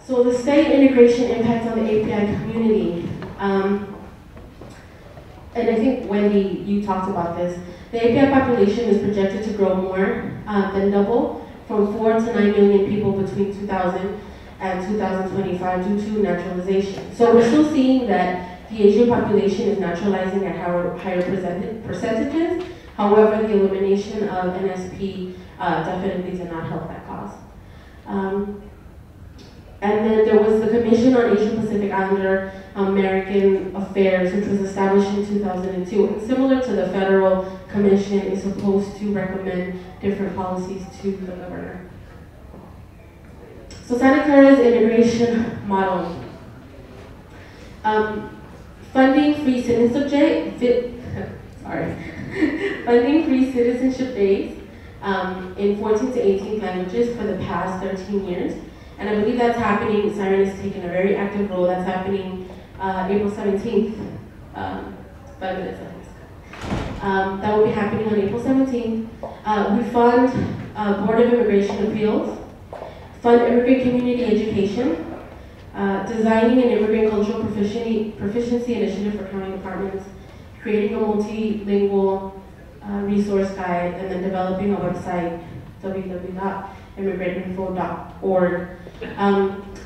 So the state integration impact on the API community. And I think, Wendy, you talked about this. The API population is projected to grow more than double, from 4 to 9 million people between 2000 and 2025 due to naturalization. So we're still seeing that the Asian population is naturalizing at higher percentages. However, the elimination of NSP definitely did not help that cause. And then there was the Commission on Asian Pacific Islander American Affairs, which was established in 2002. And similar to the Federal Commission, is supposed to recommend different policies to the governor. So Santa Clara's integration model. Funding free citizenship days in 14 to 18 languages for the past 13 years. And I believe that's happening. Siren is taking a very active role. That's happening April 17th, 5 minutes after. That will be happening on April 17th. We fund Board of Immigration Appeals, fund immigrant community education, designing an immigrant cultural proficiency initiative for county departments, creating a multilingual resource guide, and then developing a website, www.immigrantinfo.org.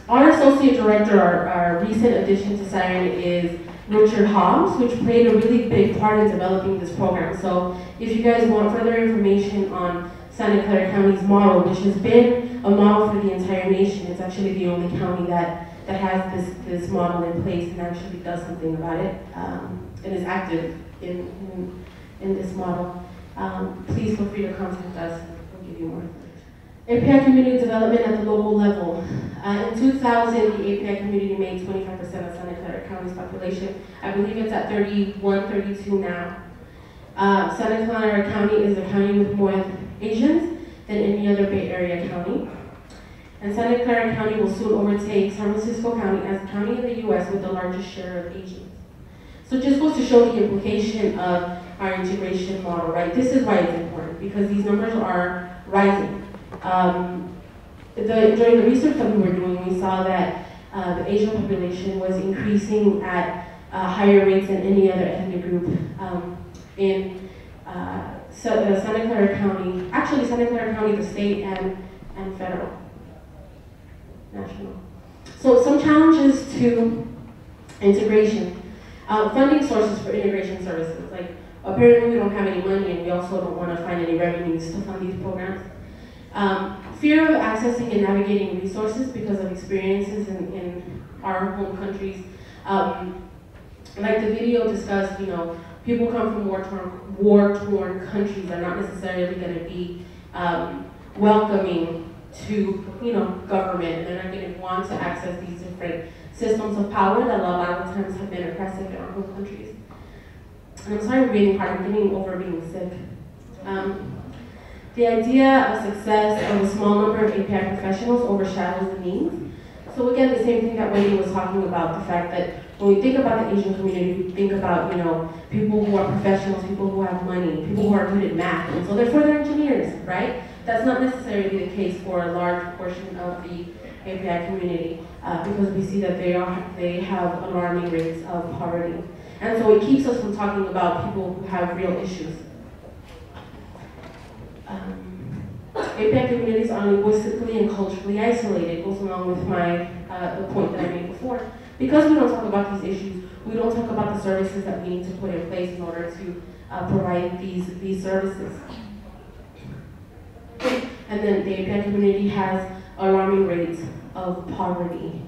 Our associate director, our recent addition to Siren, is Richard Hobbs, which played a really big part in developing this program. So if you guys want further information on Santa Clara County's model, which has been a model for the entire nation, it's actually the only county that has this model in place and actually does something about it, and is active in this model. Please feel free to contact us. We'll give you more information. API community development at the local level. In 2000, the API community made 25% of Santa Clara County's population. I believe it's at 31, 32 now. Santa Clara County is a county with more Asians than any other Bay Area county. And Santa Clara County will soon overtake San Francisco County as the county in the U.S. with the largest share of Asians. So it just goes to show the implication of our integration model, right? This is why it's important, because these numbers are rising. During the research that we were doing, we saw that the Asian population was increasing at higher rates than any other ethnic group in Santa Clara County. Actually, Santa Clara County, the state and federal, national. So some challenges to integration. Funding sources for integration services. Like, apparently we don't have any money, and we also don't want to find any revenues to fund these programs. Fear of accessing and navigating resources because of experiences in our home countries. Like the video discussed, people come from war-torn countries are not necessarily going to be welcoming to, government. They're not going to want to access these different systems of power that a lot of times have been oppressive in our home countries. And I'm sorry for being hard, I'm getting over being sick. The idea of success of a small number of API professionals overshadows the needs. So again, the same thing that Wendy was talking about, the fact that when we think about the Asian community, we think about, people who are professionals, people who have money, people who are good at math, and so they're further engineers, right? That's not necessarily the case for a large portion of the API community, because we see that they have alarming rates of poverty. And so it keeps us from talking about people who have real issues. API communities are linguistically and culturally isolated. It goes along with the point that I made before. Because we don't talk about these issues, we don't talk about the services that we need to put in place in order to provide these services. And then the API community has alarming rates of poverty.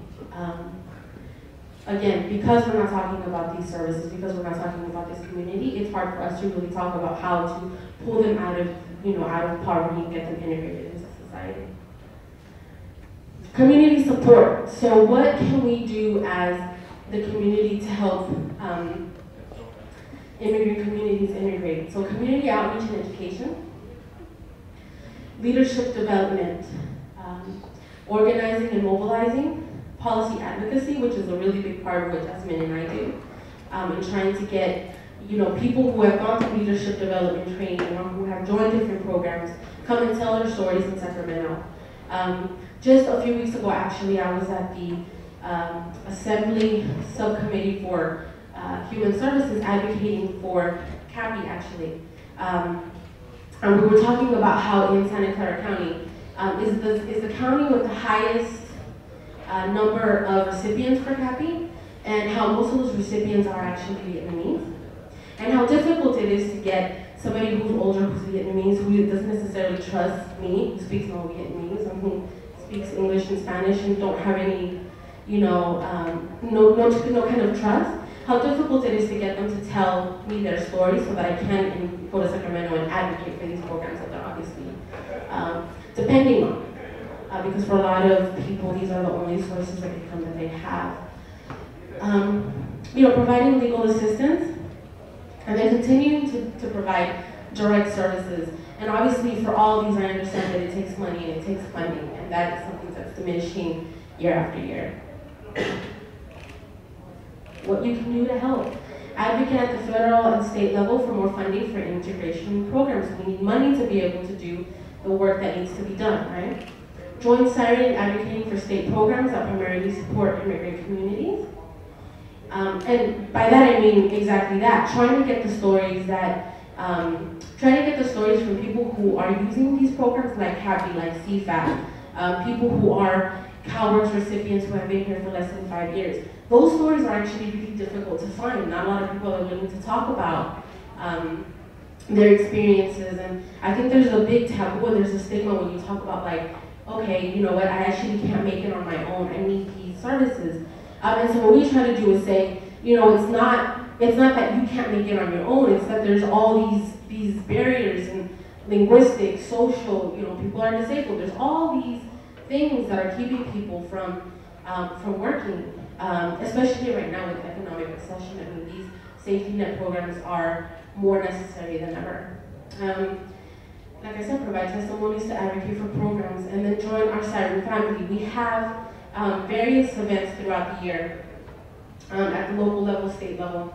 Again, because we're not talking about these services, because we're not talking about this community, it's hard for us to really talk about how to pull them out of poverty and get them integrated into society. Community support. So what can we do as the community to help immigrant communities integrate? So community outreach and education, leadership development, organizing and mobilizing, policy advocacy, which is a really big part of what Jasmine and I do, and trying to get people who have gone through leadership development training or who have joined different programs come and tell their stories in Sacramento. Just a few weeks ago, actually, I was at the Assembly Subcommittee for Human Services advocating for CAPI, actually. And we were talking about how in Santa Clara County is the county with the highest number of recipients for CAPI, and how most of those recipients are actually Vietnamese, and how difficult it is to get somebody who's older, who's Vietnamese, who doesn't necessarily trust me, who speaks no Vietnamese, and who speaks English and Spanish and don't have any, no kind of trust, how difficult it is to get them to tell me their story so that I can go to Sacramento and advocate for these programs that they're obviously depending on. Because for a lot of people, these are the only sources of income that they have. Providing legal assistance, and then continuing to provide direct services. And obviously for all these, I understand that it takes money and it takes funding, and that is something that's diminishing year after year. What you can do to help. Advocate at the federal and state level for more funding for integration programs. We need money to be able to do the work that needs to be done, right? Join Siren in advocating for state programs that primarily support immigrant communities. And by that I mean exactly that, trying to get the stories from people who are using these programs like CAPI, like CFAP, people who are CalWORKs recipients who have been here for less than 5 years. Those stories are actually really difficult to find. Not a lot of people are willing to talk about their experiences, and I think there's a big taboo and there's a stigma when you talk about like, okay, you know what, I actually can't make it on my own, I need these services. And so what we try to do is say, it's not that you can't make it on your own, it's that there's all these barriers and linguistic, social, people are disabled, there's all these things that are keeping people from working, especially right now with economic recession. I mean, these safety net programs are more necessary than ever. Like I said, provide testimonies to advocate for programs, and then join our Siren family. We have various events throughout the year at the local level, state level,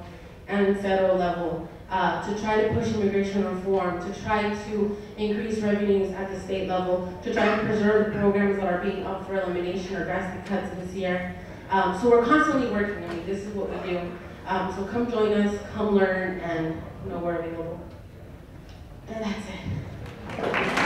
and federal level to try to push immigration reform, to try to increase revenues at the state level, to try to preserve the programs that are being up for elimination or drastic cuts this year. So we're constantly working. I mean, this is what we do. So come join us, come learn, and we're available. And that's it.